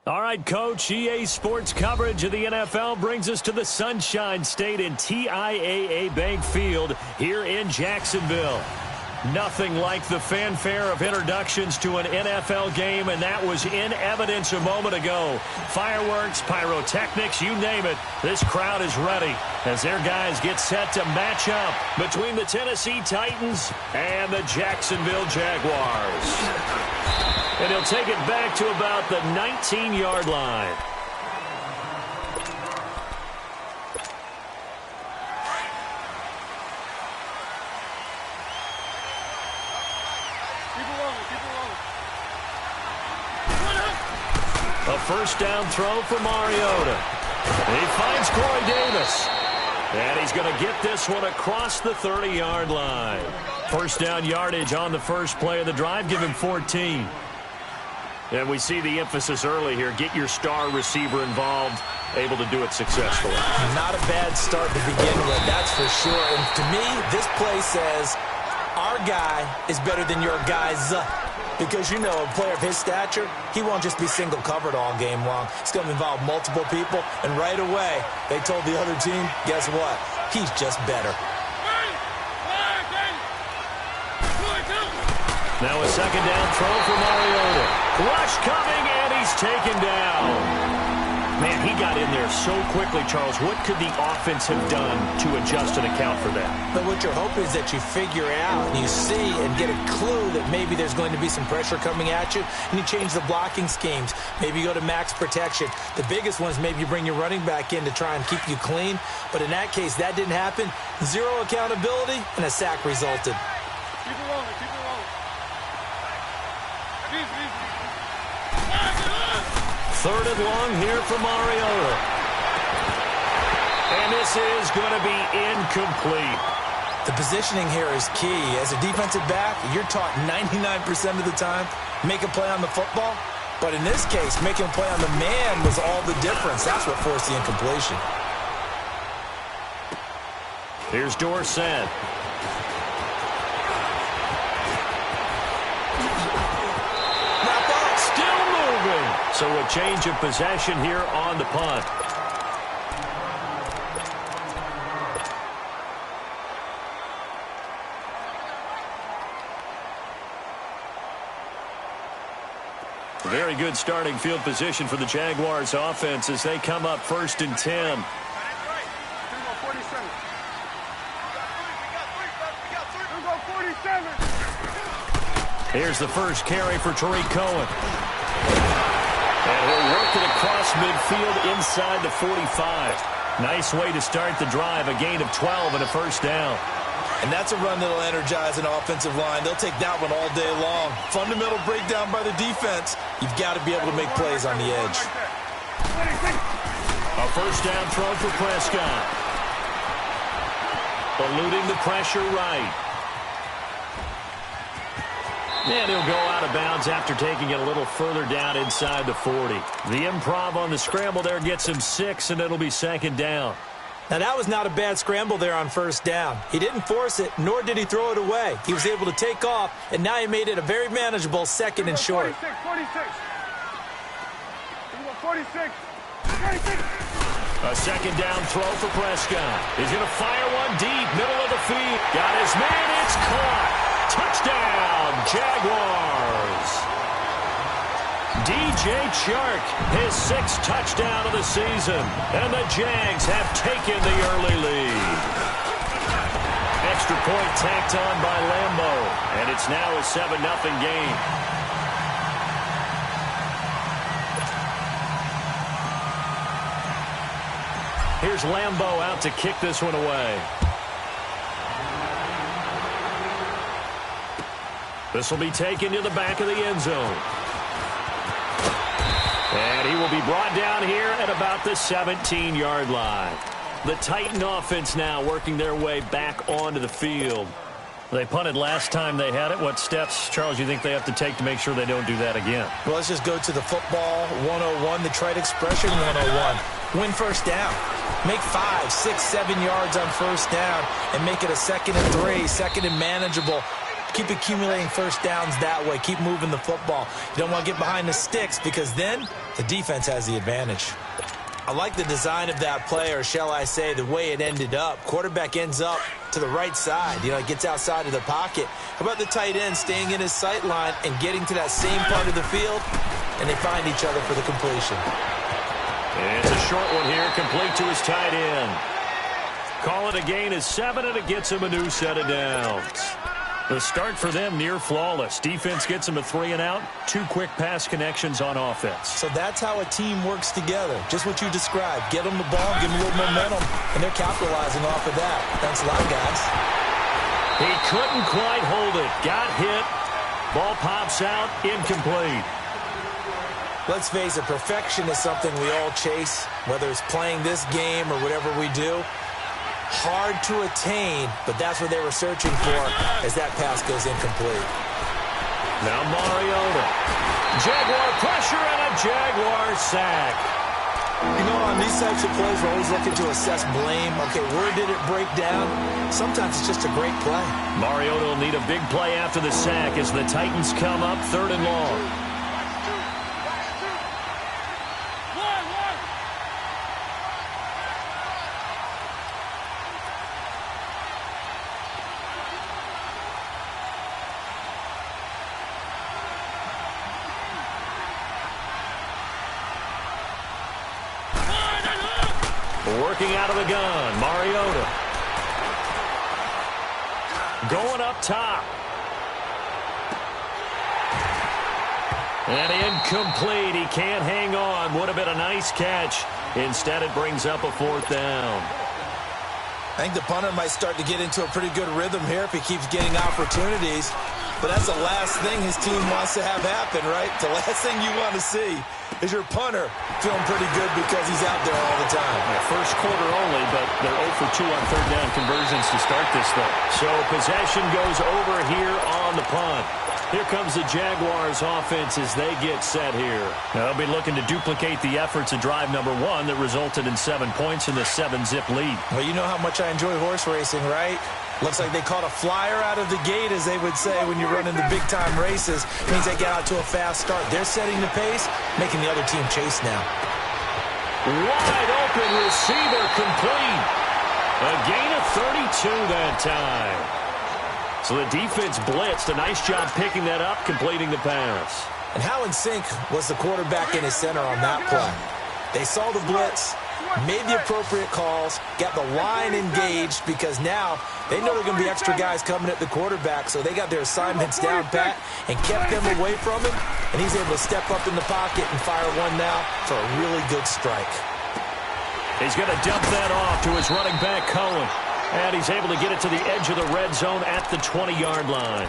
All right, Coach, EA Sports coverage of the NFL brings us to the Sunshine State in TIAA Bank Field here in Jacksonville. Nothing like the fanfare of introductions to an NFL game, and that was in evidence a moment ago. Fireworks, pyrotechnics, you name it. This crowd is ready as their guys get set to match up between the Tennessee Titans and the Jacksonville Jaguars. And he'll take it back to about the 19-yard line. A first down throw for Mariota. He finds Corey Davis. And he's going to get this one across the 30-yard line. First down yardage on the first play of the drive. Give him 14. And we see the emphasis early here. Get your star receiver involved, able to do it successfully. Not a bad start to begin with, that's for sure. And to me, this play says our guy is better than your guy's. Because, you know, a player of his stature, he won't just be single covered all game long. It's going to involve multiple people. And right away, they told the other team, guess what? He's just better. Now a second down throw for Mariota. Rush coming, and he's taken down. Man, he got in there so quickly, Charles. What could the offense have done to adjust and account for that? But what you're hoping is that you figure out and you see and get a clue that maybe there's going to be some pressure coming at you, and you change the blocking schemes. Maybe you go to max protection. The biggest one is maybe you bring your running back in to try and keep you clean. But in that case, that didn't happen. Zero accountability, and a sack resulted. Keep it rolling, keep it rolling. Third and long here for Mariota. And this is going to be incomplete. The positioning here is key. As a defensive back, you're taught 99% of the time, make a play on the football. But in this case, making a play on the man was all the difference. That's what forced the incompletion. Here's Dorsett. So a change of possession here on the punt. Very good starting field position for the Jaguars offense as they come up 1st and 10. Here's the first carry for Tariq Cohen. And he'll work it across midfield inside the 45. Nice way to start the drive. A gain of 12 and a first down. And that's a run that'll energize an offensive line. They'll take that one all day long. Fundamental breakdown by the defense. You've got to be able to make plays on the edge. A first down throw for Prescott. Eluding the pressure right. And he'll go out of bounds after taking it a little further down inside the 40. The improv on the scramble there gets him 6, and it'll be second down. Now, that was not a bad scramble there on first down. He didn't force it, nor did he throw it away. He was able to take off, and now he made it a very manageable second and short. 46. A second down throw for Prescott. He's going to fire one deep, middle of the field. Got his man, it's caught. Touchdown, Jaguars. DJ Chark, his 6th touchdown of the season. And the Jags have taken the early lead. Extra point tacked on by Lambo. And it's now a 7-0 game. Here's Lambo out to kick this one away. This will be taken to the back of the end zone. And he will be brought down here at about the 17-yard line. The Titan offense now working their way back onto the field. They punted last time they had it. What steps, Charles, you think they have to take to make sure they don't do that again? Well, let's just go to the football 101, the trite expression 101. Win first down. Make 5, 6, 7 yards on first down and make it a 2nd and 3, 2nd and manageable. Keep accumulating first downs that way. Keep moving the football. You don't want to get behind the sticks because then the defense has the advantage. I like the design of that play, or shall I say the way it ended up. Quarterback ends up to the right side. You know, it gets outside of the pocket. How about the tight end staying in his sight line and getting to that same part of the field, and they find each other for the completion. It's a short one here, complete to his tight end. Call it a gain of 7, and it gets him a new set of downs. The start for them near flawless. Defense gets them a 3 and out. 2 quick pass connections on offense. So that's how a team works together. Just what you described. Get them the ball, give them a little momentum, and they're capitalizing off of that. Thanks a lot, guys. He couldn't quite hold it. Got hit. Ball pops out. Incomplete. Let's face it, perfection is something we all chase, whether it's playing this game or whatever we do. Hard to attain, but that's what they were searching for as that pass goes incomplete. Now Mariota. Jaguar pressure and a Jaguar sack. You know, on these types of plays, we're always looking to assess blame. Okay, where did it break down? Sometimes it's just a great play. Mariota will need a big play after the sack as the Titans come up 3rd and long. Working out of the gun, Mariota. Going up top. And incomplete. He can't hang on. Would have been a nice catch. Instead, it brings up a 4th down. I think the punter might start to get into a pretty good rhythm here if he keeps getting opportunities. But that's the last thing his team wants to have happen, right? The last thing you want to see is your punter feeling pretty good because he's out there all the time. Yeah, first quarter only, but they're 0 for 2 on 3rd down conversions to start this thing. So possession goes over here on the punt. Here comes the Jaguars offense as they get set here. They'll be looking to duplicate the efforts of drive number 1 that resulted in 7 points in the 7-zip lead. Well, you know how much I enjoy horse racing, right? Looks like they caught a flyer out of the gate, as they would say when you're running the big-time races. It means they get out to a fast start. They're setting the pace, making the other team chase now. Wide open receiver complete. A gain of 32 that time. So the defense blitzed. A nice job picking that up, completing the pass. And how in sync was the quarterback in his center on that play? They saw the blitz, made the appropriate calls, got the line engaged because now they know there are going to be extra guys coming at the quarterback, so they got their assignments down pat and kept them away from him, and he's able to step up in the pocket and fire one now for a really good strike. He's going to dump that off to his running back, Cohen, and he's able to get it to the edge of the red zone at the 20-yard line.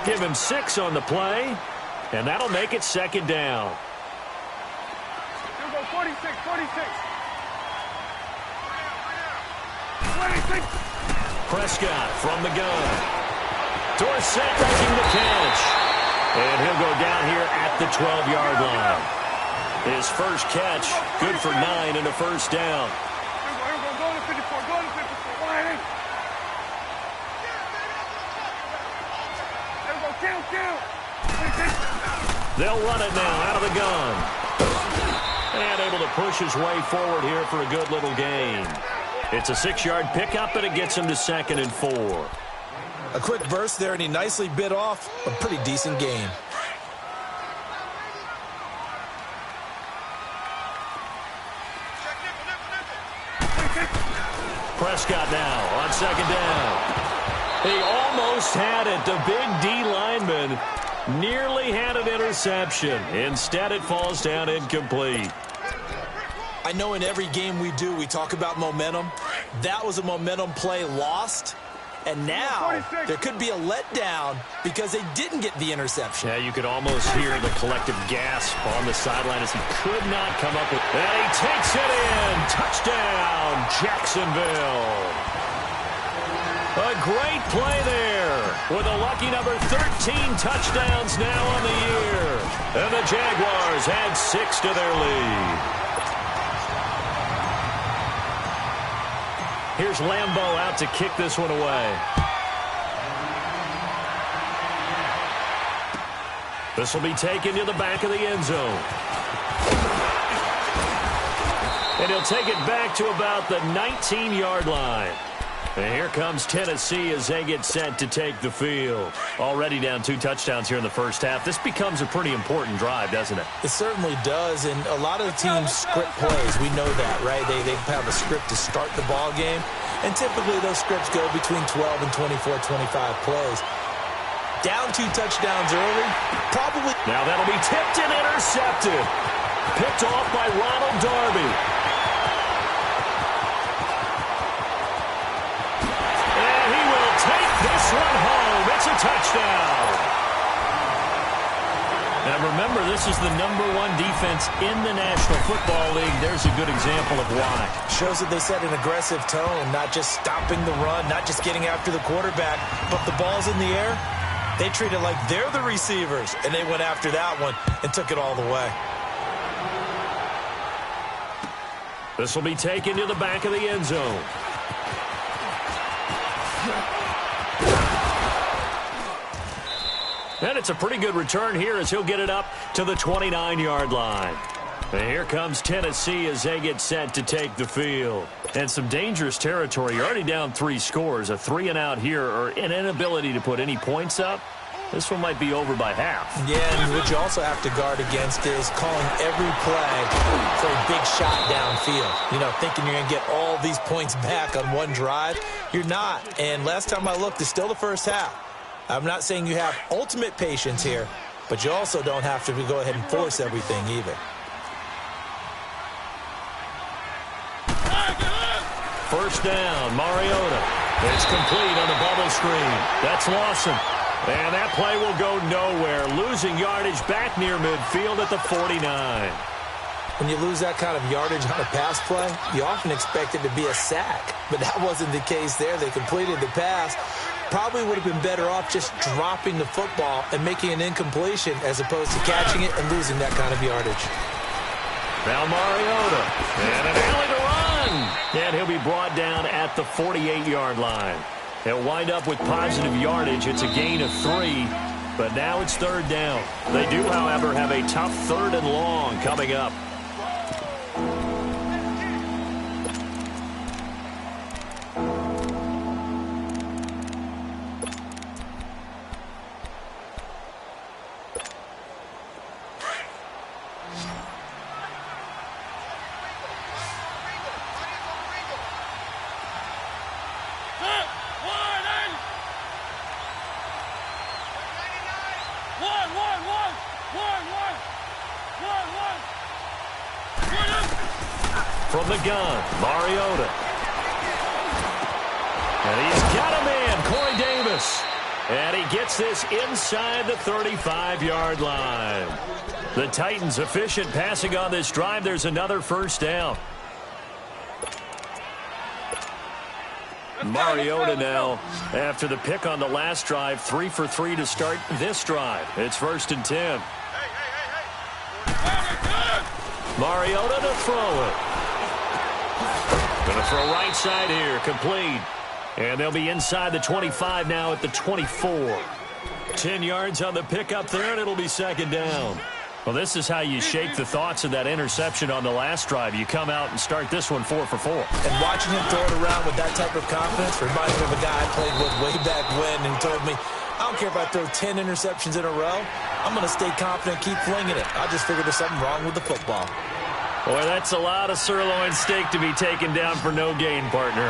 Give him 6 on the play, and that'll make it 2nd down. 46, 46. Prescott from the gun. Dorsett making the catch. And he'll go down here at the 12-yard line. His first catch, good for 9 and a first down. Go to 54, go to 54. There we go, kill. They'll run it now out of the gun. And able to push his way forward here for a good little gain. It's a 6-yard pickup, and it gets him to 2nd and 4. A quick burst there, and he nicely bit off a pretty decent gain. Prescott now on 2nd down. He almost had it. The big D lineman nearly had an interception. Instead, it falls down incomplete. I know in every game we do, we talk about momentum. That was a momentum play lost. And now there could be a letdown because they didn't get the interception. Yeah, you could almost hear the collective gasp on the sideline as he could not come up with. And he takes it in. Touchdown, Jacksonville. A great play there with a lucky number 13 touchdowns now on the year. And the Jaguars add 6 to their lead. Here's Lambeau out to kick this one away. This will be taken to the back of the end zone. And he'll take it back to about the 19-yard line. And here comes Tennessee as they get set to take the field. Already down 2 touchdowns here in the first half. This becomes a pretty important drive, doesn't it? It certainly does, and a lot of the teams script plays. We know that, right? They have a script to start the ball game, and typically those scripts go between 12 and 24, 25 plays. Down 2 touchdowns early, probably. Now that'll be tipped and intercepted. Picked off by Ronald Darby. And he will take this one home. It's a touchdown. Now remember, this is the #1 defense in the National Football League. There's a good example of why. Shows that they set an aggressive tone, not just stopping the run, not just getting after the quarterback, but the ball's in the air. They treat it like they're the receivers, and they went after that one and took it all the way. This will be taken to the back of the end zone. And it's a pretty good return here as he'll get it up to the 29-yard line. And here comes Tennessee as they get set to take the field. And some dangerous territory. You're already down 3 scores. A 3-and-out here or an inability to put any points up. This one might be over by half. Yeah, and what you also have to guard against is calling every play for a big shot downfield. You know, thinking you're going to get all these points back on one drive. You're not. And last time I looked, it's still the first half. I'm not saying you have ultimate patience here, but you also don't have to go ahead and force everything either. First down, Mariota. It's complete on the bubble screen. That's Lawson. And that play will go nowhere. Losing yardage back near midfield at the 49. When you lose that kind of yardage on a pass play, you often expect it to be a sack. But that wasn't the case there. They completed the pass. Probably would have been better off just dropping the football and making an incompletion as opposed to catching it and losing that kind of yardage. Now Mariota. And an alley to run. And he'll be brought down at the 48-yard line. He'll wind up with positive yardage. It's a gain of 3, but now it's 3rd down. They do, however, have a tough 3rd and long coming up. From the gun, Mariota. And he's got a man, Corey Davis. And he gets this inside the 35-yard line. The Titans efficient passing on this drive. There's another first down. Mariota now, after the pick on the last drive, 3 for 3 to start this drive. It's 1st and 10. Mariota to throw it. Going to throw right side here, complete. And they'll be inside the 25 now at the 24. 10 yards on the pickup there, and it'll be 2nd down. Well, this is how you shake the thoughts of that interception on the last drive. You come out and start this one 4 for 4. And watching him throw it around with that type of confidence reminds me of a guy I played with way back when, and he told me, I don't care if I throw 10 interceptions in a row. I'm going to stay confident, keep flinging it. I just figured there's something wrong with the football. Boy, that's a lot of sirloin steak to be taken down for no gain, partner.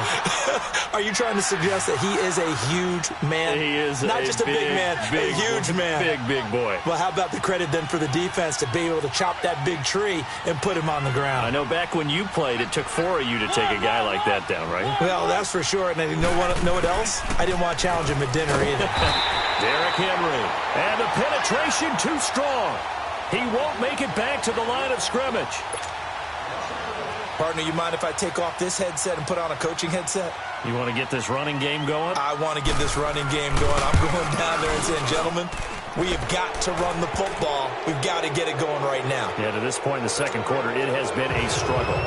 Are you trying to suggest that he is a huge man? He is not just a big man, a huge man. Big boy. Well, how about the credit then for the defense to be able to chop that big tree and put him on the ground? I know back when you played, it took 4 of you to take a guy like that down, right? Well, that's for sure. And you know what else? I didn't want to challenge him at dinner either. Derrick Henry. And the penetration too strong. He won't make it back to the line of scrimmage. Partner, you mind if I take off this headset and put on a coaching headset? You want to get this running game going? I want to get this running game going. I'm going down there and saying, gentlemen, we have got to run the football. We've got to get it going right now. Yeah, to this point in the second quarter, it has been a struggle.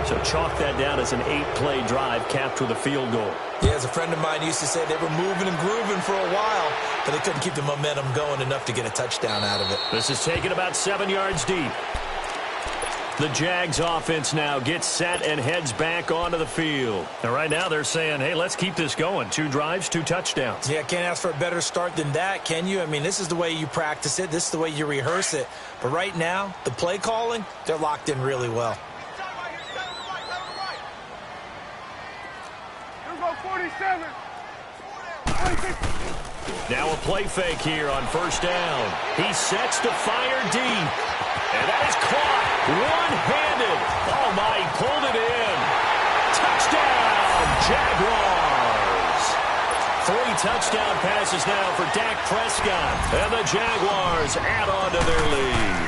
So chalk that down as an 8-play drive capped with a field goal. Yeah, as a friend of mine used to say, they were moving and grooving for a while, but they couldn't keep the momentum going enough to get a touchdown out of it. This is taken about 7 yards deep. The Jags offense now gets set and heads back onto the field. And right now they're saying, hey, let's keep this going. 2 drives, 2 touchdowns. Yeah, can't ask for a better start than that, can you? I mean, this is the way you practice it. This is the way you rehearse it. But right now, the play calling, they're locked in really well. Here we go, 47. Now a play fake here on first down. He sets to fire deep. And that is caught one-handed. Oh, my, he pulled it in. Touchdown, Jaguars. 3 touchdown passes now for Dak Prescott. And the Jaguars add on to their lead.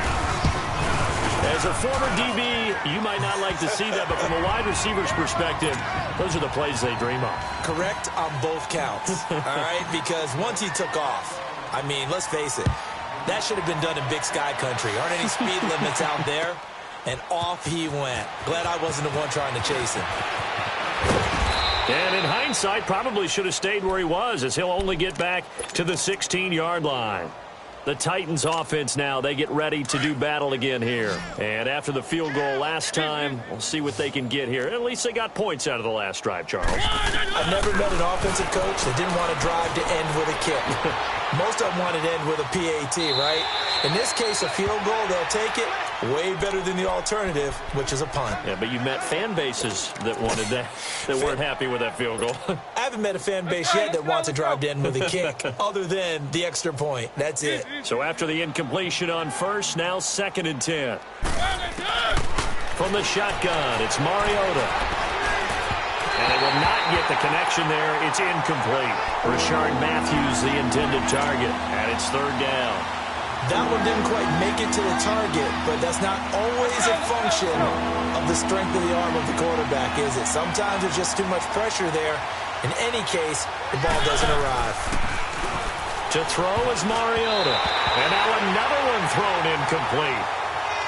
As a former DB, you might not like to see that, but from a wide receiver's perspective, those are the plays they dream of. Correct on both counts, all right? Because once he took off, I mean, let's face it, that should have been done in Big Sky Country. Aren't any speed limits out there? And off he went. Glad I wasn't the one trying to chase him. And in hindsight, probably should have stayed where he was, as he'll only get back to the 16-yard line. The Titans offense now, they get ready to do battle again here. And after the field goal last time, we'll see what they can get here. At least they got points out of the last drive, Charles. I've never met an offensive coach that didn't want to drive to end with a kick. Most of them wanted to end with a PAT, right? In this case, a field goal, they'll take it. Way better than the alternative, which is a punt. Yeah, but you met fan bases that wanted that, that weren't happy with that field goal. I haven't met a fan base yet that wants to drive to end with a kick, other than the extra point. That's it. So after the incompletion on first, now 2nd and 10. From the shotgun, it's Mariota. And it will not get the connection there. It's incomplete. Rashard Matthews, the intended target, and it's 3rd down. That one didn't quite make it to the target, but that's not always a function of the strength of the arm of the quarterback, is it? Sometimes there's just too much pressure there. In any case, the ball doesn't arrive. To throw is Mariota. And now another one thrown incomplete.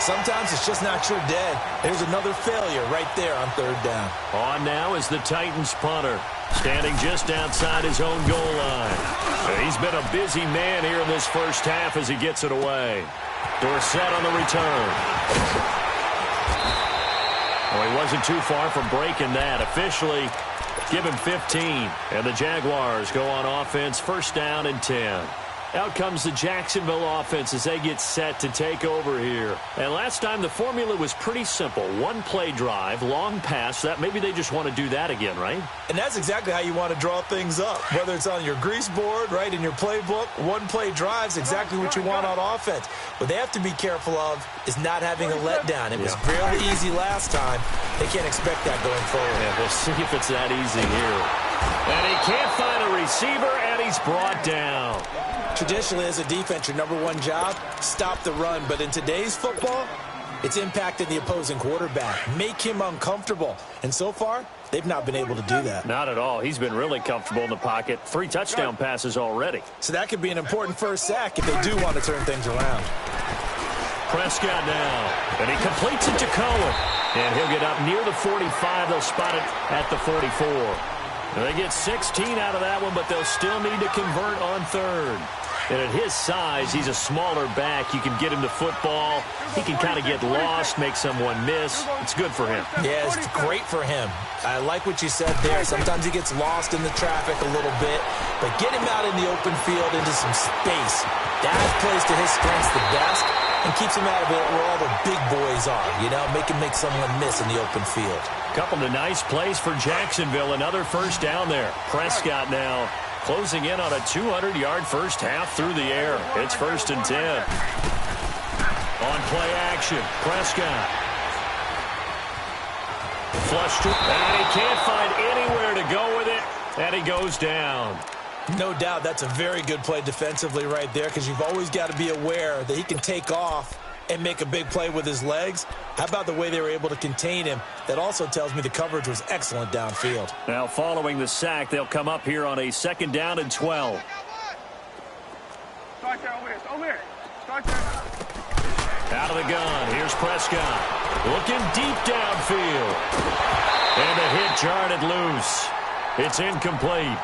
Sometimes it's just not your dead. There's another failure right there on 3rd down. On now is the Titans punter, standing just outside his own goal line. He's been a busy man here in this first half as he gets it away. Dorsett on the return. Well, he wasn't too far from breaking that. Officially, give him 15. And the Jaguars go on offense, 1st down and 10. Out comes the Jacksonville offense as they get set to take over here. And last time the formula was pretty simple. 1-play drive, long pass. That maybe they just want to do that again, right? And that's exactly how you want to draw things up. Whether it's on your grease board, right, in your playbook, 1-play drive's exactly what you want on offense. What they have to be careful of is not having a letdown. It was fairly easy last time. They can't expect that going forward. Yeah, we'll see if it's that easy here. And he can't find a receiver, and he's brought down. Traditionally, as a defense, your #1 job, stop the run. But in today's football, it's impacting the opposing quarterback. Make him uncomfortable. And so far, they've not been able to do that. Not at all. He's been really comfortable in the pocket. 3 touchdown passes already. So that could be an important first sack if they do want to turn things around. Prescott now. And he completes it to Cohen. And he'll get up near the 45. They'll spot it at the 44. And they get 16 out of that one, but they'll still need to convert on 3rd. And at his size, he's a smaller back. You can get him to football. He can kind of get lost, make someone miss. It's good for him. Yeah, it's great for him. I like what you said there. Sometimes he gets lost in the traffic a little bit. But get him out in the open field into some space. That plays to his strengths the best and keeps him out of it where all the big boys are. You know, make him make someone miss in the open field. Couple of nice plays for Jacksonville. Another 1st down there. Prescott now closing in on a 200-yard first half through the air. It's 1st and 10. On play action, Prescott. Flushed it, and he can't find anywhere to go with it, and he goes down. No doubt that's a very good play defensively right there, because you've always got to be aware that he can take off and make a big play with his legs. How about the way they were able to contain him? That also tells me the coverage was excellent downfield. Now following the sack, they'll come up here on a 2nd down and 12. Start there, over here. Start there. Out of the gun, here's Prescott. Looking deep downfield. And the hit jarred it loose. It's incomplete.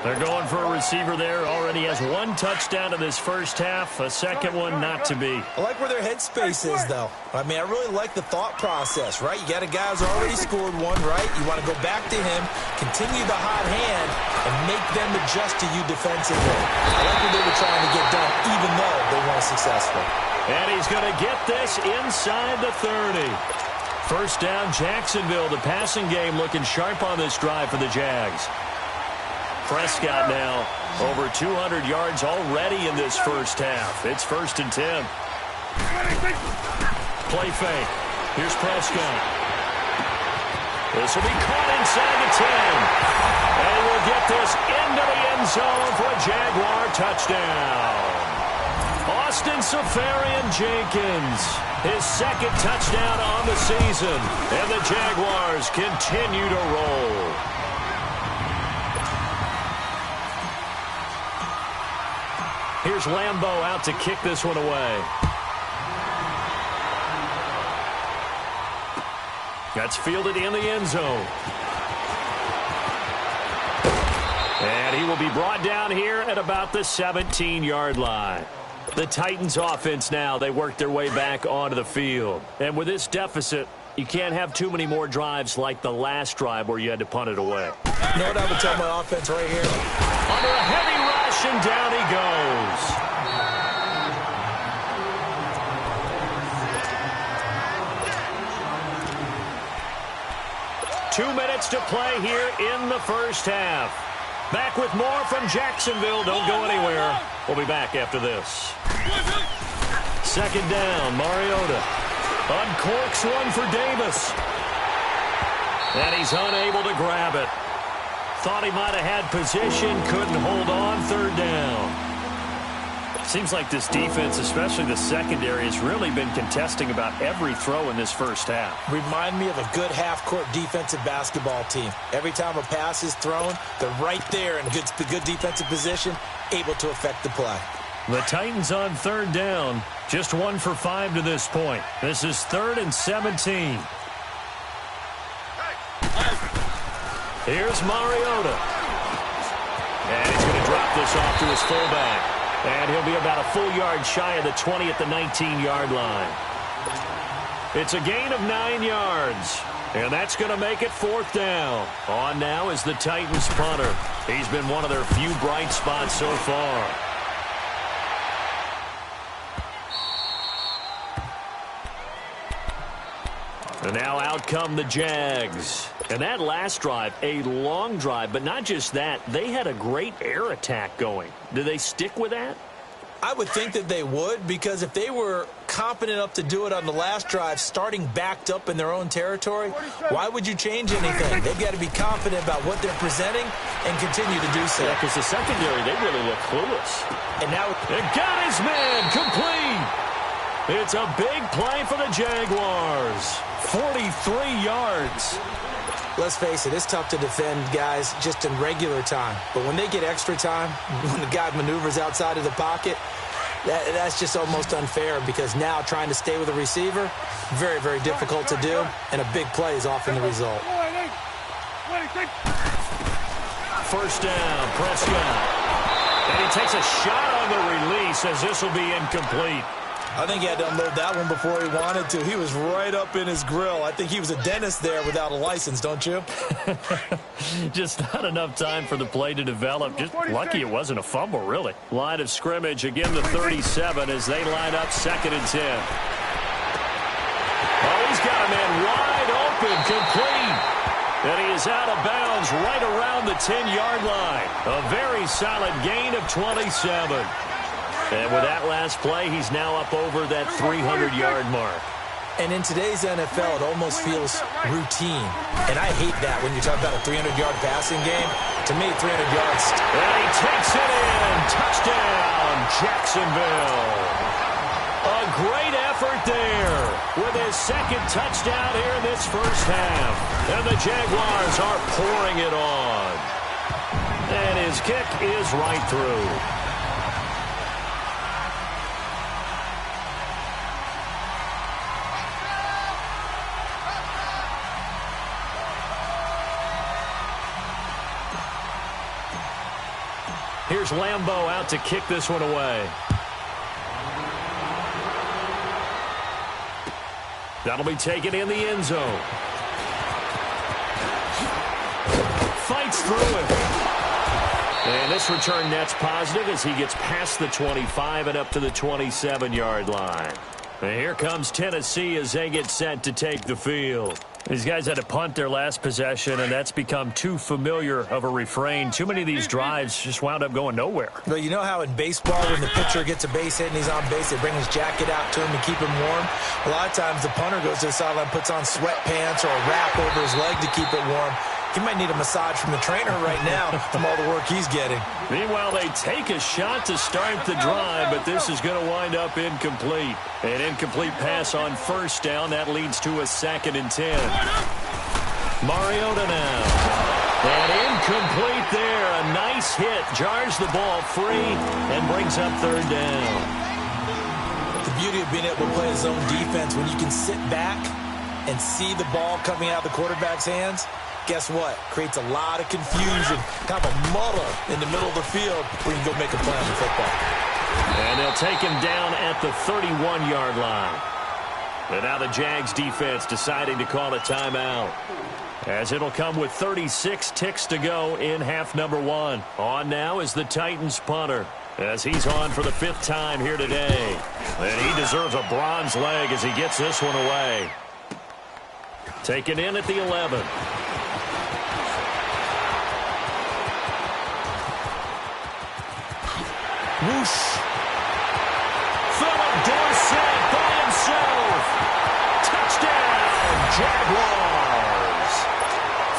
They're going for a receiver there. Already has one touchdown in this first half. A second one not to be. I like where their headspace is, though. I mean, I really like the thought process, right? You got a guy who's already scored one, right? You want to go back to him, continue the hot hand, and make them adjust to you defensively. I like what they were trying to get done, even though they weren't successful. And he's going to get this inside the 30. First down, Jacksonville. The passing game looking sharp on this drive for the Jags. Prescott now over 200 yards already in this first half. It's 1st and 10. Play fake. Here's Prescott. This will be caught inside the 10. And we'll get this into the end zone for a Jaguar touchdown. Austin Seferian-Jenkins, his second touchdown on the season. And the Jaguars continue to roll. Here's Lambeau out to kick this one away. That's fielded in the end zone. And he will be brought down here at about the 17-yard line. The Titans offense now, they work their way back onto the field. And with this deficit, you can't have too many more drives like the last drive where you had to punt it away. You know what I would tell my offense right here? Under a heavy rush, and down he goes. 2 minutes to play here in the first half. Back with more from Jacksonville. Don't go anywhere. We'll be back after this. Second down, Mariota. Uncorks one for Davis. And he's unable to grab it. Thought he might have had position, couldn't hold on. Third down. Seems like this defense, especially the secondary, has really been contesting about every throw in this first half. Remind me of a good half-court defensive basketball team. Every time a pass is thrown, they're right there in a good defensive position, able to affect the play. The Titans on third down, just 1 for 5 to this point. This is 3rd and 17. Here's Mariota. And he's going to drop this off to his fullback. And he'll be about a full yard shy of the 20 at the 19-yard line. It's a gain of 9 yards. And that's going to make it 4th down. On now is the Titans punter. He's been one of their few bright spots so far. And now out come the Jags. And that last drive, a long drive, but not just that, they had a great air attack going. Do they stick with that? I would think that they would, because if they were confident enough to do it on the last drive, starting backed up in their own territory, why would you change anything? They've got to be confident about what they're presenting and continue to do so. Yeah, because the secondary, they really look clueless. And now it got his man complete. It's a big play for the Jaguars. 43 yards. Let's face it, it's tough to defend guys just in regular time. But when they get extra time, when the guy maneuvers outside of the pocket, that's just almost unfair, because now trying to stay with a receiver, very, very difficult to do, and a big play is often the result. First down, Prescott. And he takes a shot on the release as this will be incomplete. I think he had to unload that one before he wanted to. He was right up in his grill. I think he was a dentist there without a license, don't you? Just not enough time for the play to develop. Just lucky it wasn't a fumble, really. Line of scrimmage, again the 37 as they line up 2nd and 10. Oh, he's got a man wide open, complete. And he is out of bounds right around the 10-yard line. A very solid gain of 27. And with that last play, he's now up over that 300-yard mark. And in today's NFL, it almost feels routine. And I hate that when you talk about a 300-yard passing game. To me, 300 yards. And he takes it in. Touchdown, Jacksonville. A great effort there with his second touchdown here in this first half. And the Jaguars are pouring it on. And his kick is right through. Here's Lambeau out to kick this one away. That'll be taken in the end zone. Fights through it. And this return net's positive as he gets past the 25 and up to the 27-yard line. And here comes Tennessee as they get set to take the field. These guys had to punt their last possession, and that's become too familiar of a refrain. Too many of these drives just wound up going nowhere. Well, you know how in baseball when the pitcher gets a base hit and he's on base, they bring his jacket out to him and keep him warm? A lot of times the punter goes to the sideline, puts on sweatpants or a wrap over his leg to keep it warm. He might need a massage from the trainer right now from all the work he's getting. Meanwhile, they take a shot to start the drive, but this is going to wind up incomplete. An incomplete pass on first down. That leads to a 2nd and 10. Mariota now. And incomplete there. A nice hit. Jars the ball free and brings up 3rd down. The beauty of being able to play his own defense, when you can sit back and see the ball coming out of the quarterback's hands, guess what? Creates a lot of confusion, kind of a muddle in the middle of the field where you can go make a play on the football. And they'll take him down at the 31-yard line. And now the Jags defense deciding to call a timeout, as it'll come with 36 ticks to go in half number 1. On now is the Titans punter, as he's on for the 5th time here today. And he deserves a bronze leg as he gets this one away. Taken in at the 11. Whoosh. Philip Dorsett by himself. Touchdown, Jaguars.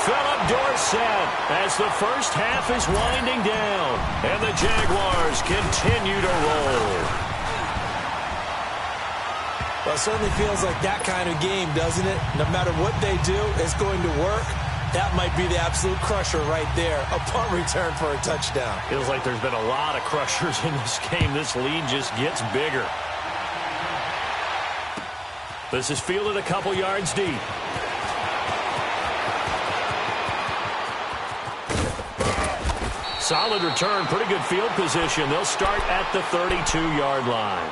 Philip Dorsett as the first half is winding down, and the Jaguars continue to roll. Well, it certainly feels like that kind of game, doesn't it? No matter what they do, it's going to work. That might be the absolute crusher right there. A punt return for a touchdown. Feels like there's been a lot of crushers in this game. This lead just gets bigger. This is fielded a couple yards deep. Solid return, pretty good field position. They'll start at the 32-yard line.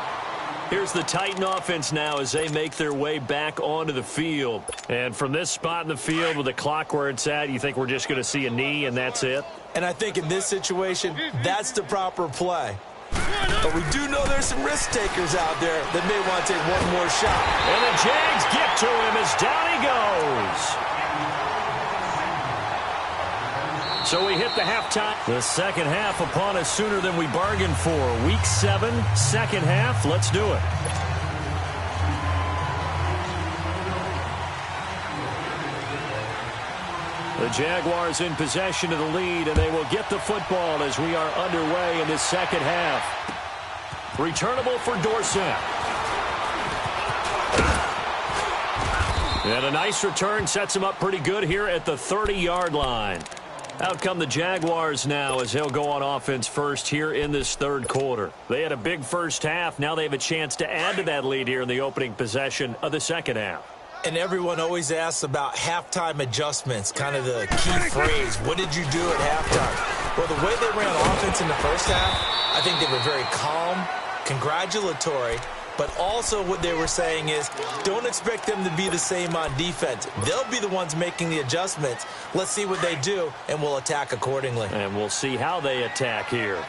Here's the Titan offense now as they make their way back onto the field. And from this spot in the field with the clock where it's at, you think we're just going to see a knee and that's it? And I think in this situation, that's the proper play. But we do know there's some risk takers out there that may want to take one more shot. And the Jags get to him as down he goes. So we hit the halftime. The second half upon us sooner than we bargained for. Week 7, second half. Let's do it. The Jaguars in possession of the lead, and they will get the football as we are underway in this second half. Returnable for Dorsett. And a nice return sets him up pretty good here at the 30-yard line. Out come the Jaguars now as they'll go on offense first here in this third quarter. They had a big first half. Now they have a chance to add to that lead here in the opening possession of the second half. And everyone always asks about halftime adjustments, kind of the key phrase. What did you do at halftime? Well, the way they ran offense in the first half, I think they were very calm, congratulatory, but also what they were saying is don't expect them to be the same on defense. They'll be the ones making the adjustments. Let's see what they do, and we'll attack accordingly. And we'll see how they attack here.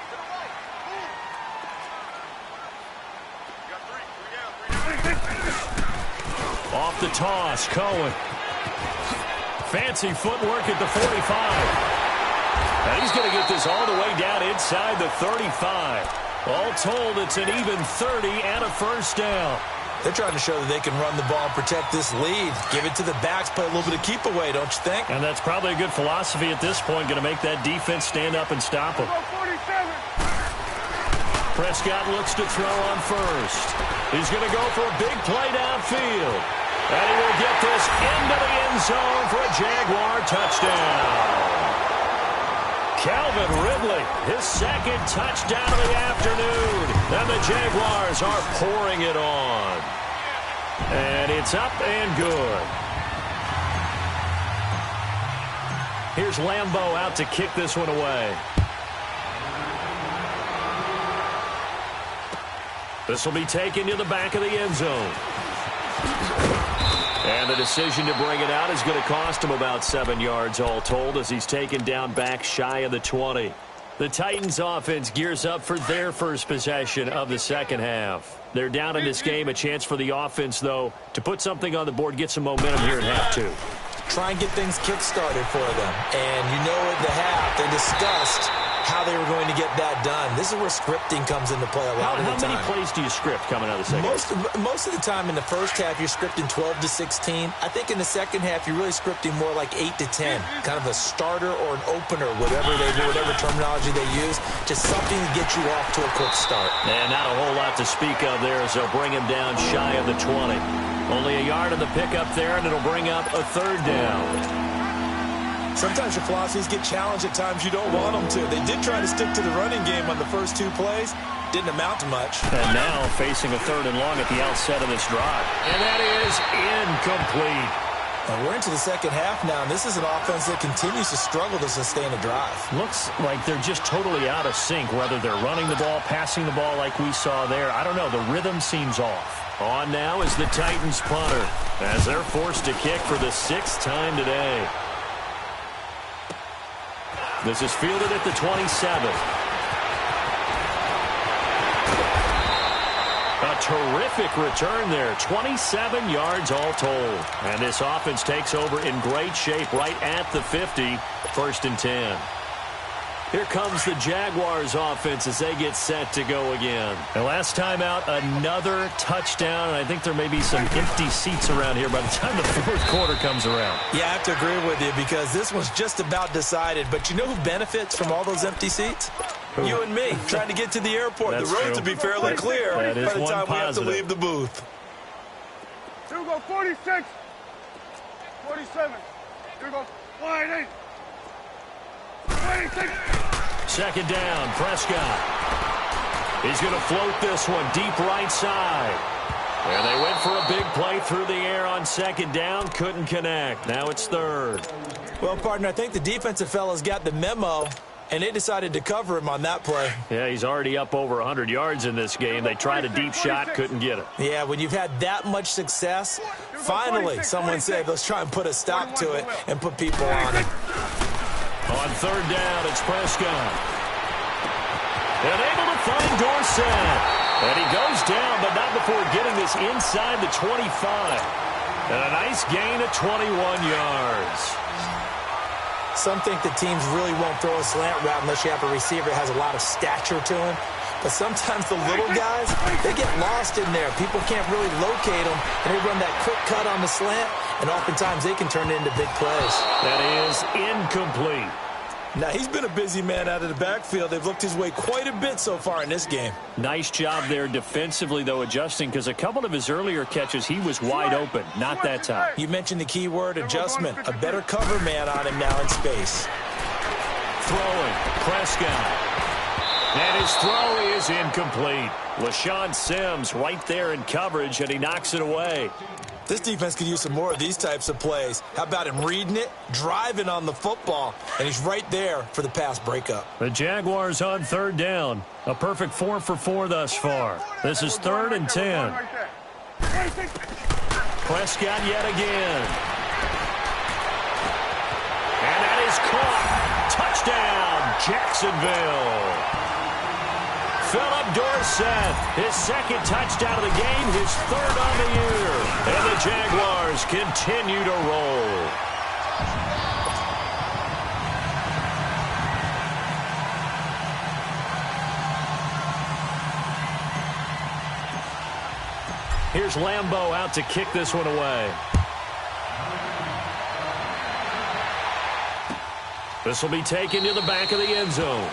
Off the toss, Cohen. Fancy footwork at the 45. And he's going to get this all the way down inside the 35. All told, it's an even 30 and a first down. They're trying to show that they can run the ball and protect this lead. Give it to the backs, play a little bit of keep away, don't you think? And that's probably a good philosophy at this point, going to make that defense stand up and stop them. Prescott looks to throw on first. He's going to go for a big play downfield. And he will get this into the end zone for a Jaguar touchdown. Calvin Ridley, his second touchdown of the afternoon. And the Jaguars are pouring it on. And it's up and good. Here's Lambeau out to kick this one away. This will be taken to the back of the end zone. And the decision to bring it out is going to cost him about 7 yards all told as he's taken down back shy of the 20. The Titans offense gears up for their first possession of the second half. They're down in this game. A chance for the offense, though, to put something on the board, get some momentum here at half two. Try and get things kick-started for them. And you know at the half, they discussed how they were going to get that done. This is where scripting comes into play a lot of the time. How many plays do you script coming out of the second half? Most of the time in the first half, you're scripting 12 to 16. I think in the second half, you're really scripting more like 8 to 10. Kind of a starter or an opener, whatever they do, whatever terminology they use. Just something to get you off to a quick start. And not a whole lot to speak of there as they'll bring him down shy of the 20. Only a yard on the pickup there, and it'll bring up a third down. Sometimes your philosophies get challenged at times you don't want them to. They did try to stick to the running game on the first 2 plays. Didn't amount to much. And now facing a 3rd and long at the outset of this drive. And that is incomplete. And we're into the second half now, and this is an offense that continues to struggle to sustain a drive. Looks like they're just totally out of sync, whether they're running the ball, passing the ball like we saw there. I don't know. The rhythm seems off. On now is the Titans punter as they're forced to kick for the 6th time today. This is fielded at the 27. A terrific return there. 27 yards all told. And this offense takes over in great shape right at the 50. 1st and 10. Here comes the Jaguars offense as they get set to go again. And last time out, another touchdown. And I think there may be some empty seats around here by the time the 4th quarter comes around. Yeah, I have to agree with you because this one's just about decided. But you know who benefits from all those empty seats? You and me, trying to get to the airport. That's the roads true. will be fairly clear by the time we have to leave the booth. Here we go, 46. 47. Here we go, wide 8. 26. Second down, Prescott. He's going to float this one deep right side. And they went for a big play through the air on second down. Couldn't connect. Now it's 3rd. Well, partner, I think the defensive fellas got the memo, and they decided to cover him on that play. Yeah, he's already up over 100 yards in this game. They tried a deep shot, couldn't get it. Yeah, when you've had that much success, finally someone said, let's try and put a stop to it and put people on it. On 3rd down, it's Prescott. And able to find Dorsett. And he goes down, but not before getting this inside the 25. And a nice gain of 21 yards. Some think the teams really won't throw a slant route unless you have a receiver that has a lot of stature to him. But sometimes the little guys, they get lost in there. People can't really locate them, and they run that quick cut on the slant, and oftentimes they can turn it into big plays. That is incomplete. Now, he's been a busy man out of the backfield. They've looked his way quite a bit so far in this game. Nice job there defensively, though, adjusting, because a couple of his earlier catches, he was wide open. Not that time. You mentioned the key word, adjustment. A better cover man on him now in space. Throwing, Prescott. And his throw is incomplete. LaShawn Sims right there in coverage, and he knocks it away. This defense could use some more of these types of plays. How about him reading it, driving on the football, and he's right there for the pass breakup. The Jaguars on 3rd down. A perfect 4 for 4 thus far. This is 3rd and 10. Prescott yet again. And that is caught. Touchdown, Jacksonville. Philip Dorsett, his 2nd touchdown of the game, his 3rd on the year. And the Jaguars continue to roll. Here's Lambeau out to kick this one away. This will be taken to the back of the end zone.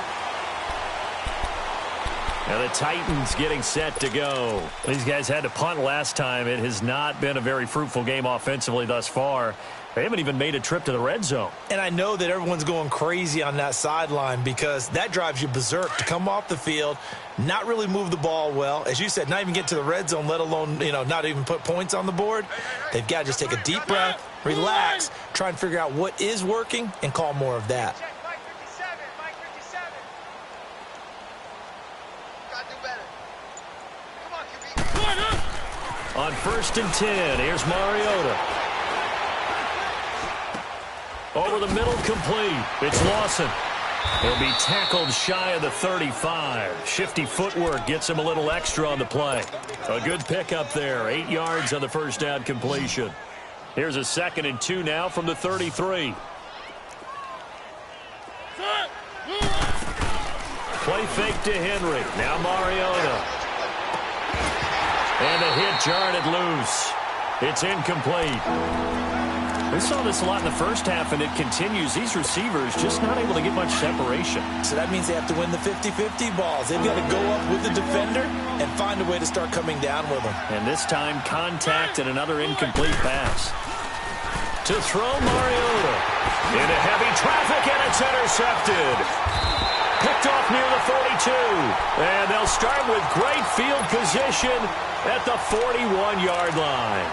And the Titans getting set to go. These guys had to punt last time. It has not been a very fruitful game offensively thus far. They haven't even made a trip to the red zone. And I know that everyone's going crazy on that sideline because that drives you berserk to come off the field, not really move the ball well. As you said, not even get to the red zone, let alone, not even put points on the board. They've got to just take a deep breath, relax, try and figure out what is working, and call more of that. On 1st and 10, here's Mariota. Over the middle, complete. It's Lawson. He'll be tackled shy of the 35. Shifty footwork gets him a little extra on the play. A good pickup there. 8 yards on the first down completion. Here's a 2nd and 2 now from the 33. Play fake to Henry. Now Mariota. And the hit jarred it loose. It's incomplete. We saw this a lot in the first half, and it continues. These receivers just not able to get much separation. So that means they have to win the 50-50 balls. They've got to go up with the defender and find a way to start coming down with them. And this time, contact and another incomplete pass. To throw Mariota. Into heavy traffic, and it's intercepted. Picked off near the 42. And they'll start with great field position at the 41-yard line.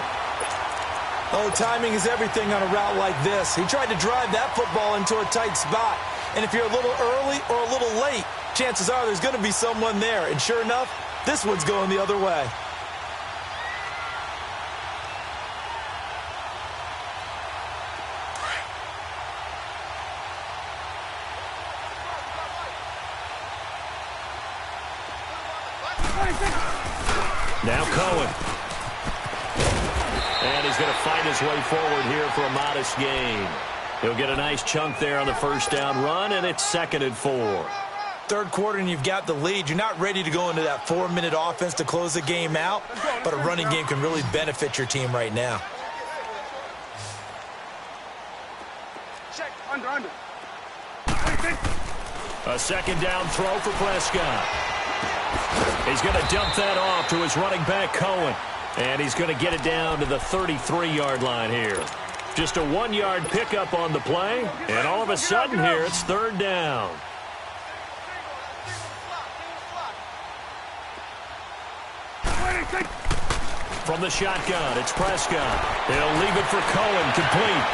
Oh, timing is everything on a route like this. He tried to drive that football into a tight spot. And if you're a little early or a little late, chances are there's going to be someone there. And sure enough, this one's going the other way. Now Cohen. And he's going to fight his way forward here for a modest gain. He'll get a nice chunk there on the first down run, and it's 2nd and 4. Third quarter, and you've got the lead. You're not ready to go into that 4-minute offense to close the game out, but a running game can really benefit your team right now. Check. Under. A 2nd down throw for Prescott. He's going to dump that off to his running back, Cohen. And he's going to get it down to the 33-yard line here. Just a 1-yard pickup on the play. And all of a sudden here, it's 3rd down. From the shotgun, it's Prescott. He'll leave it for Cohen, complete.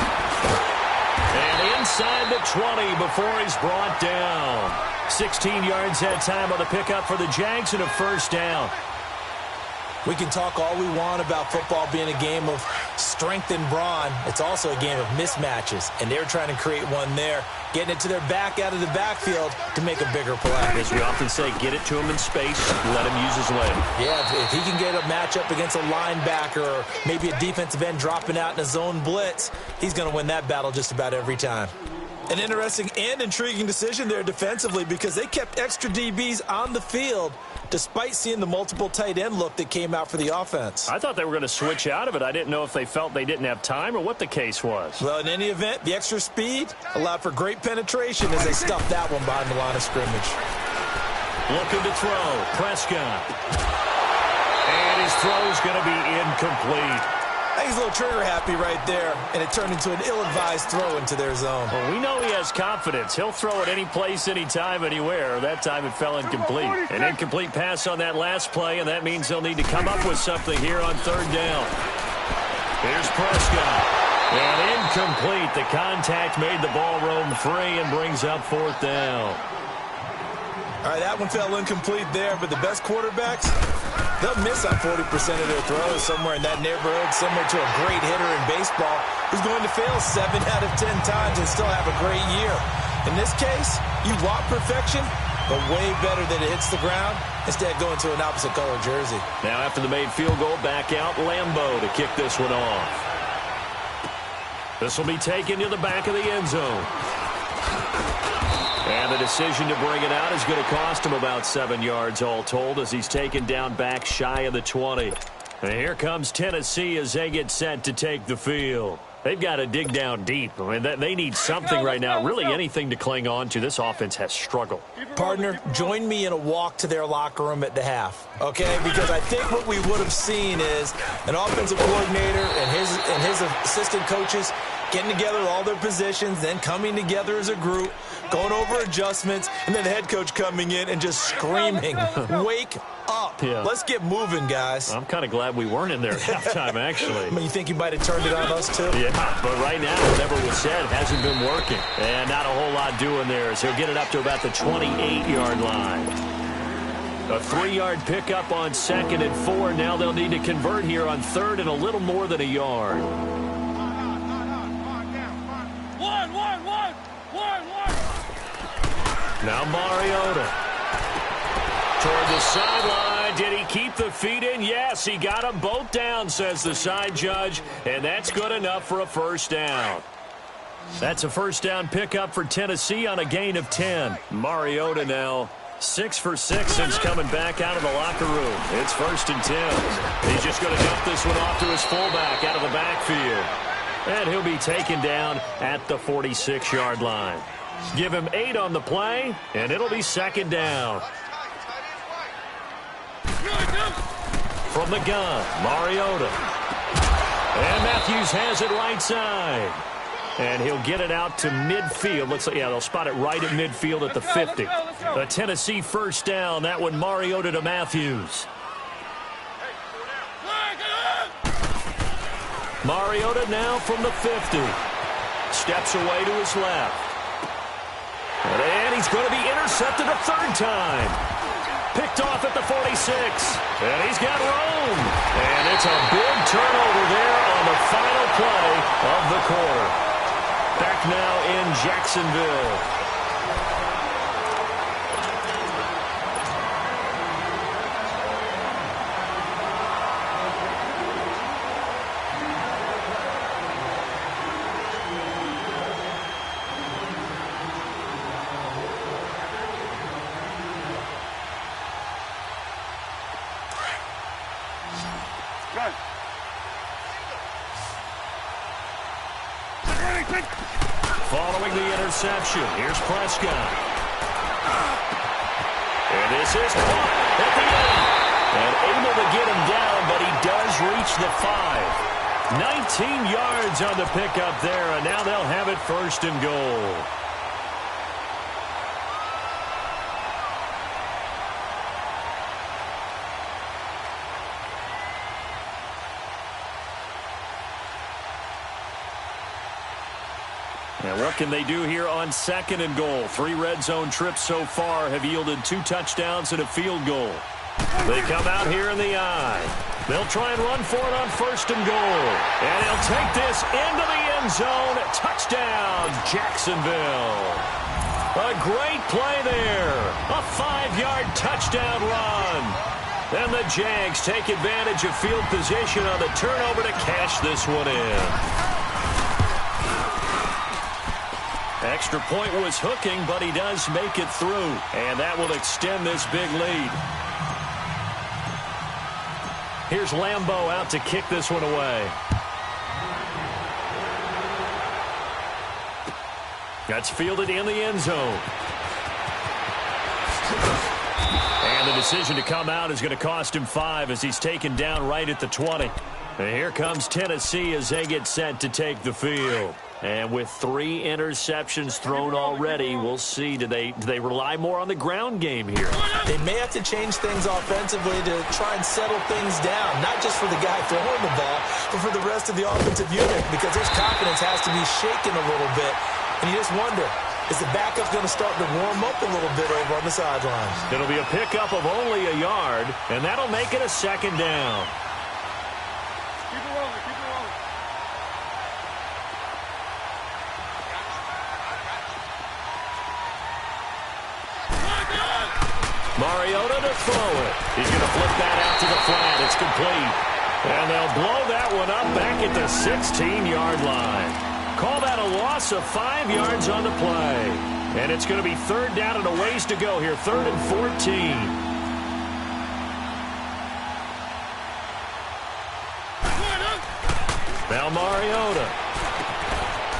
And inside the 20 before he's brought down. 16 yards that time on the pickup for the Jags and a 1st down. We can talk all we want about football being a game of strength and brawn. It's also a game of mismatches, and they're trying to create one there, getting it to their back out of the backfield to make a bigger play. As we often say, get it to him in space, let him use his leg. Yeah, if he can get a matchup against a linebacker or maybe a defensive end dropping out in a zone blitz, he's going to win that battle just about every time. An interesting and intriguing decision there defensively because they kept extra DBs on the field despite seeing the multiple tight end look that came out for the offense. I thought they were going to switch out of it. I didn't know if they felt they didn't have time or what the case was. Well, in any event, the extra speed allowed for great penetration as they stuffed that one behind the line of scrimmage. Looking to throw. Prescott. And his throw's going to be incomplete. I think he's a little trigger happy right there, and it turned into an ill-advised throw into their zone. Well, we know he has confidence. He'll throw it any place, anytime, anywhere. That time it fell incomplete. An incomplete pass on that last play, and that means they'll need to come up with something here on 3rd down. Here's Prescott. And incomplete. The contact made the ball roam free and brings up 4th down. All right, that one fell incomplete there, but the best quarterbacks, they'll miss on 40% of their throws somewhere in that neighborhood, similar to a great hitter in baseball who's going to fail 7 out of 10 times and still have a great year. In this case, you want perfection, but way better that it hits the ground instead of going to an opposite color jersey. Now after the made field goal, back out Lambeau to kick this one off. This will be taken to the back of the end zone. And the decision to bring it out is going to cost him about 7 yards all told as he's taken down back shy of the 20. And here comes Tennessee as they get set to take the field. They've got to dig down deep. I mean, they need something right now, really anything to cling on to. This offense has struggled. Partner, join me in a walk to their locker room at the half, okay? Because I think what we would have seen is an offensive coordinator and his assistant coaches getting together all their positions, then coming together as a group, going over adjustments, and then the head coach coming in and just screaming, wake up. Yeah. Let's get moving, guys. I'm kind of glad we weren't in there at halftime, actually. I mean, you think you might have turned it on us, too? Yeah, but right now, whatever was said hasn't been working. And not a whole lot doing there, so he'll get it up to about the 28-yard line. A 3-yard pickup on 2nd and 4. Now they'll need to convert here on 3rd and a little more than a yard. Now Mariota. Toward the sideline. Did he keep the feet in? Yes, he got them both down, says the side judge. And that's good enough for a first down. That's a first down pickup for Tennessee on a gain of 10. Mariota now 6 for 6 since coming back out of the locker room. It's 1st and 10. He's just going to dump this one off to his fullback out of the backfield. And he'll be taken down at the 46-yard line. Give him 8 on the play, and it'll be 2nd down. From the gun, Mariota. And Matthews has it right side. And he'll get it out to midfield. Looks like, yeah, they'll spot it right at midfield at the 50. A Tennessee first down. That one Mariota to Matthews. Mariota now from the 50. Steps away to his left. And he's going to be intercepted a 3rd time. Picked off at the 46. And he's got room. And it's a big turnover there on the final play of the quarter. Back now in Jacksonville. Following the interception, here's Prescott. And this is caught at the end. And able to get him down, but he does reach the 5. 19 yards on the pickup there, and now they'll have it 1st and goal. And what can they do here on 2nd and goal? 3 red zone trips so far have yielded 2 touchdowns and a field goal. They come out here in the eye. They'll try and run for it on 1st and goal. And he'll take this into the end zone. Touchdown, Jacksonville. A great play there. A 5-yard touchdown run. And the Jags take advantage of field position on the turnover to cash this one in. Extra point was hooking, but he does make it through. And that will extend this big lead. Here's Lambeau out to kick this one away. That's fielded in the end zone. And the decision to come out is going to cost him 5 as he's taken down right at the 20. And here comes Tennessee as they get set to take the field. And with 3 interceptions thrown already, we'll see. Do they rely more on the ground game here? They may have to change things offensively to try and settle things down, not just for the guy throwing the ball, but for the rest of the offensive unit, because his confidence has to be shaken a little bit. And you just wonder, is the backup going to start to warm up a little bit over on the sidelines? It'll be a pickup of only a yard, and that'll make it a 2nd down. Keep it rolling, keep it rolling. Mariota to throw it. He's going to flip that out to the flat. It's complete. And they'll blow that one up back at the 16-yard line. Call that a loss of 5 yards on the play. And it's going to be 3rd down and a ways to go here. 3rd and 14. Now Mariota.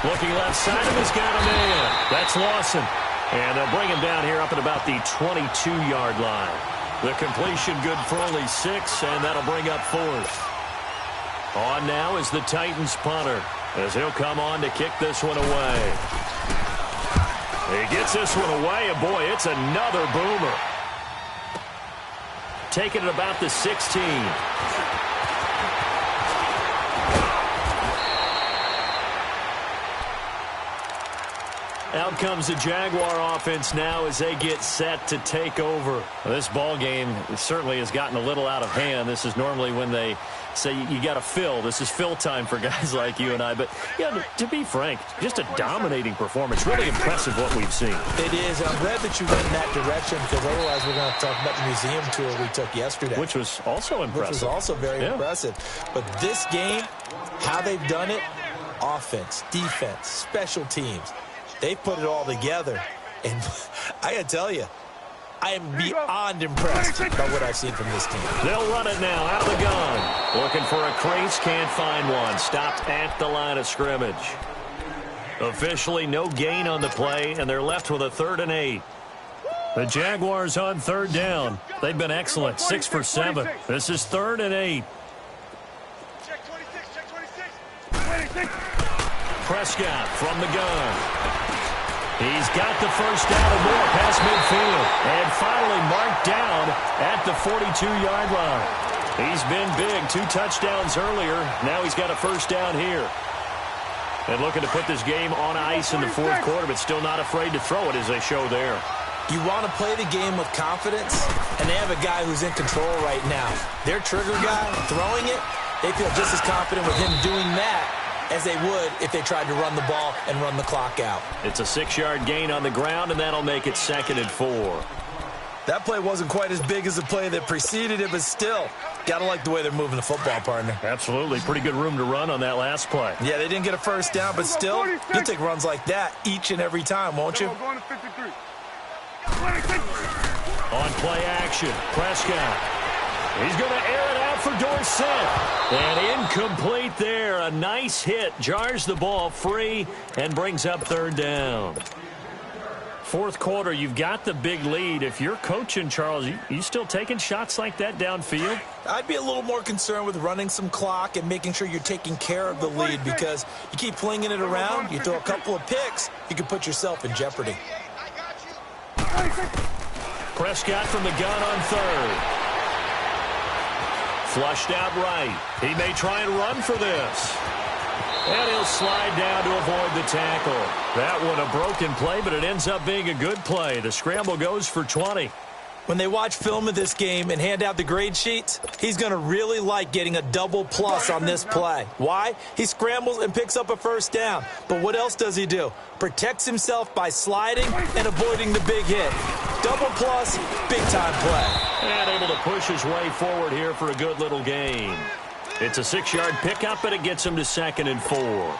Looking left side of him, he's got a man. That's Lawson. And they'll bring him down here up at about the 22-yard line. The completion good for only 6, and that'll bring up 4th. On now is the Titans punter, as he'll come on to kick this one away. He gets this one away, and boy, it's another boomer. Taking it about the 16. Out comes the Jaguar offense now as they get set to take over. This ball game certainly has gotten a little out of hand. This is normally when they say you got to fill. This is fill time for guys like you and I. But, yeah, to be frank, just a dominating performance. Really impressive what we've seen. It is. I'm glad that you went in that direction because otherwise we're going to talk about the museum tour we took yesterday. Which was also impressive. Which was also very impressive. But this game, how they've done it, offense, defense, special teams, they put it all together. And I got to tell you, I am beyond impressed by what I've seen from this team. They'll run it now out of the gun. Looking for a crease, can't find one. Stopped at the line of scrimmage. Officially no gain on the play, and they're left with a 3rd and 8. The Jaguars on 3rd down. They've been excellent, 6 for 7. This is 3rd and 8. Check 26, check 26. Prescott from the gun. He's got the first down and more past midfield. And finally marked down at the 42-yard line. He's been big. 2 touchdowns earlier. Now he's got a first down here. And looking to put this game on ice in the 4th quarter, but still not afraid to throw it as they show there. You want to play the game with confidence, and they have a guy who's in control right now. Their trigger guy, throwing it, they feel just as confident with him doing that as they would if they tried to run the ball and run the clock out. It's a 6-yard gain on the ground, and that'll make it 2nd and 4. That play wasn't quite as big as the play that preceded it, but still, got to like the way they're moving the football, partner. Absolutely. Pretty good room to run on that last play. Yeah, they didn't get a first down, but still, you'll take runs like that each and every time, won't you? Going to 53. On play action, Prescott. He's going to air it out for Dorsett. And incomplete there. A nice hit. Jars the ball free and brings up 3rd down. 4th quarter, you've got the big lead. If you're coaching, Charles, you still taking shots like that downfield? I'd be a little more concerned with running some clock and making sure you're taking care of the lead because you keep flinging it around, you throw a couple of picks, you can put yourself in jeopardy. Prescott from the gun on 3rd. Flushed out right. He may try and run for this. And he'll slide down to avoid the tackle. That one a broken play, but it ends up being a good play. The scramble goes for 20. When they watch film of this game and hand out the grade sheets, he's going to really like getting a double plus on this play. Why? He scrambles and picks up a first down. But what else does he do? Protects himself by sliding and avoiding the big hit. Double plus, big-time play. And able to push his way forward here for a good little gain. It's a 6-yard pickup, and it gets him to 2nd and 4.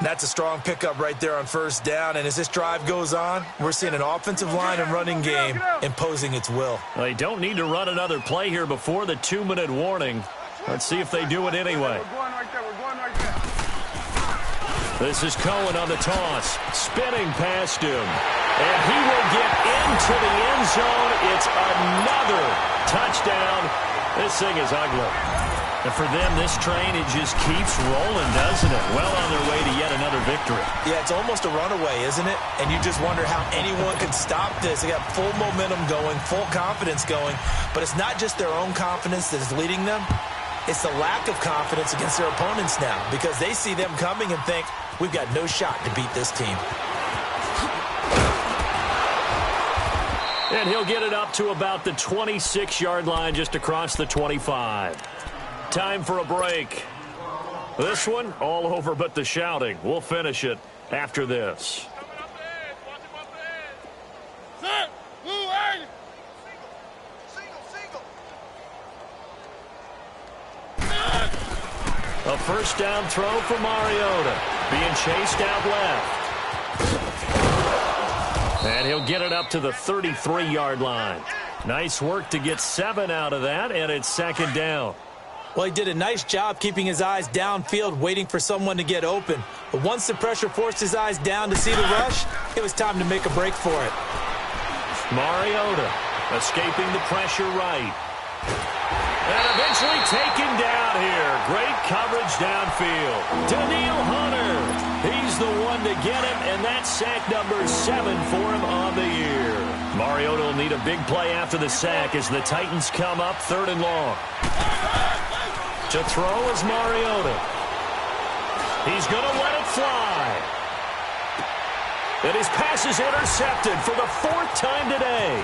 That's a strong pickup right there on first down. And as this drive goes on, we're seeing an offensive line and running game imposing its will. They don't need to run another play here before the 2-minute warning. Let's see if they do it anyway. We're going right there. We're going right there. This is Cohen on the toss. Spinning past him. And he will get into the end zone. It's another touchdown. This thing is ugly. And for them, this train, it just keeps rolling, doesn't it? Well on their way to yet another victory. Yeah, it's almost a runaway, isn't it? And you just wonder how anyone could stop this. They got full momentum going, full confidence going. But it's not just their own confidence that is leading them. It's the lack of confidence against their opponents now because they see them coming and think, we've got no shot to beat this team. And he'll get it up to about the 26-yard line just across the 25. Time for a break. This one, all over but the shouting. We'll finish it after this. A first down throw for Mariota. Being chased out left. And he'll get it up to the 33-yard line. Nice work to get 7 out of that, and it's 2nd down. Well, he did a nice job keeping his eyes downfield, waiting for someone to get open. But once the pressure forced his eyes down to see the rush, it was time to make a break for it. Mariota escaping the pressure right. And eventually taken down here. Great coverage downfield. Daniil Hunter. He's the one to get him, and that's sack number 7 for him on the year. Mariota will need a big play after the sack as the Titans come up 3rd and long. To throw is Mariota. He's going to let it fly. And his pass is intercepted for the 4th time today.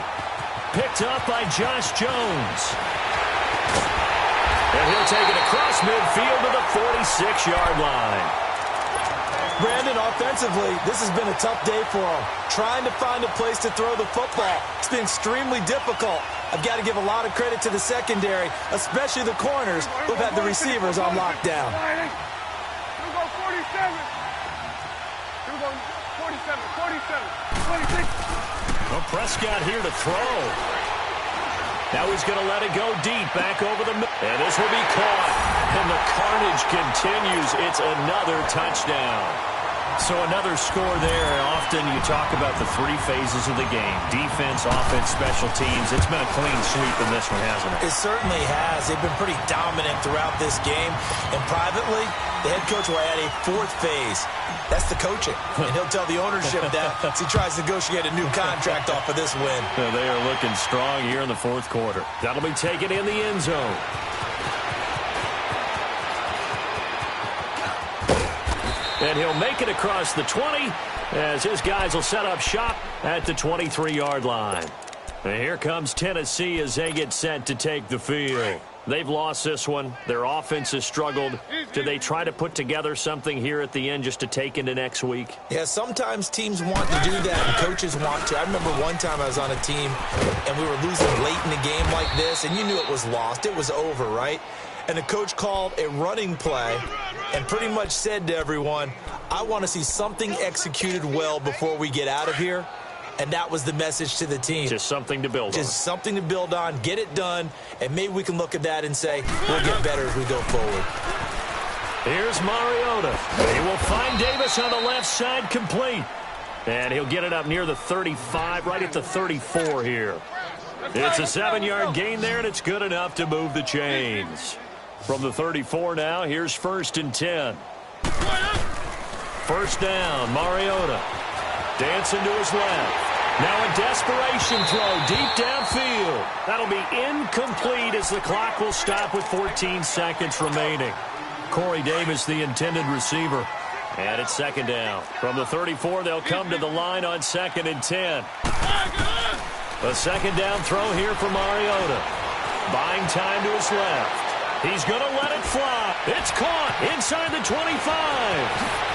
Picked up by Josh Jones. And he'll take it across midfield to the 46-yard line. Brandon, offensively, this has been a tough day for him. Trying to find a place to throw the football. It's been extremely difficult. I've got to give a lot of credit to the secondary, especially the corners who've had the receivers on lockdown. You go 47. You go 47, 46. Well, Prescott here to throw. Now he's going to let it go deep, back over the middle. And this will be caught. And the carnage continues. It's another touchdown. So another score there. Often you talk about the 3 phases of the game. Defense, offense, special teams. It's been a clean sweep in this one, hasn't it? It certainly has. They've been pretty dominant throughout this game. And privately, the head coach will add a 4th phase. That's the coaching. And he'll tell the ownership that as he tries to negotiate a new contract off of this win. They are looking strong here in the 4th quarter. That'll be taken in the end zone. And he'll make it across the 20 as his guys will set up shop at the 23-yard line. And here comes Tennessee as they get set to take the field. They've lost this one. Their offense has struggled. Do they try to put together something here at the end just to take into next week? Yeah, sometimes teams want to do that and coaches want to. I remember one time I was on a team and we were losing late in the game like this, and you knew it was lost. It was over, right? And the coach called a running play and pretty much said to everyone, I want to see something executed well before we get out of here. And that was the message to the team. Just something to build on. Just something to build on, get it done, and maybe we can look at that and say, we'll get better as we go forward. Here's Mariota. He will find Davis on the left side, complete. And he'll get it up near the 35, right at the 34 here. It's a 7-yard gain there, and it's good enough to move the chains. From the 34 now, here's 1st and 10. First down, Mariota. Dancing to his left. Now a desperation throw deep downfield. That'll be incomplete as the clock will stop with 14 seconds remaining. Corey Davis, the intended receiver. And it's 2nd down. From the 34, they'll come to the line on 2nd and 10. A 2nd down throw here for Mariota. Buying time to his left. He's going to let it fly. It's caught inside the 25.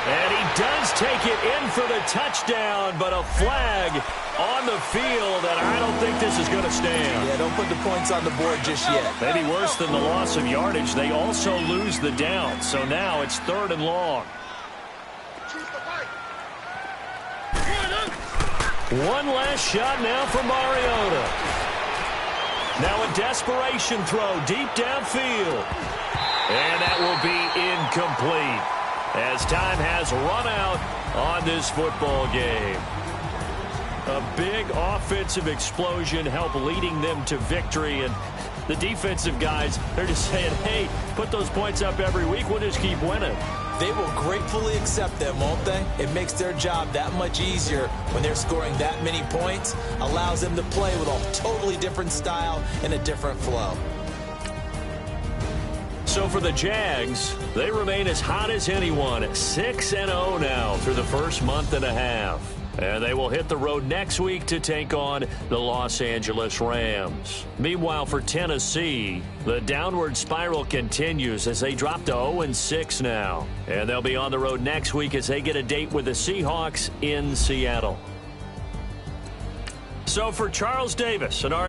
And he does take it in for the touchdown, but a flag on the field, and I don't think this is going to stand. Yeah, don't put the points on the board just yet. Maybe worse than the loss of yardage, they also lose the down. So now it's 3rd and long. One last shot now for Mariota. Now a desperation throw deep downfield. And that will be incomplete as time has run out on this football game. A big offensive explosion helped leading them to victory, and the defensive guys, they're just saying, hey, put those points up every week, we'll just keep winning. They will gratefully accept them, won't they? It makes their job that much easier when they're scoring that many points, allows them to play with a totally different style and a different flow. So for the Jags, they remain as hot as anyone, 6-0 now through the first month and a half. And they will hit the road next week to take on the Los Angeles Rams. Meanwhile, for Tennessee, the downward spiral continues as they drop to 0-6 now. And they'll be on the road next week as they get a date with the Seahawks in Seattle. So for Charles Davis and our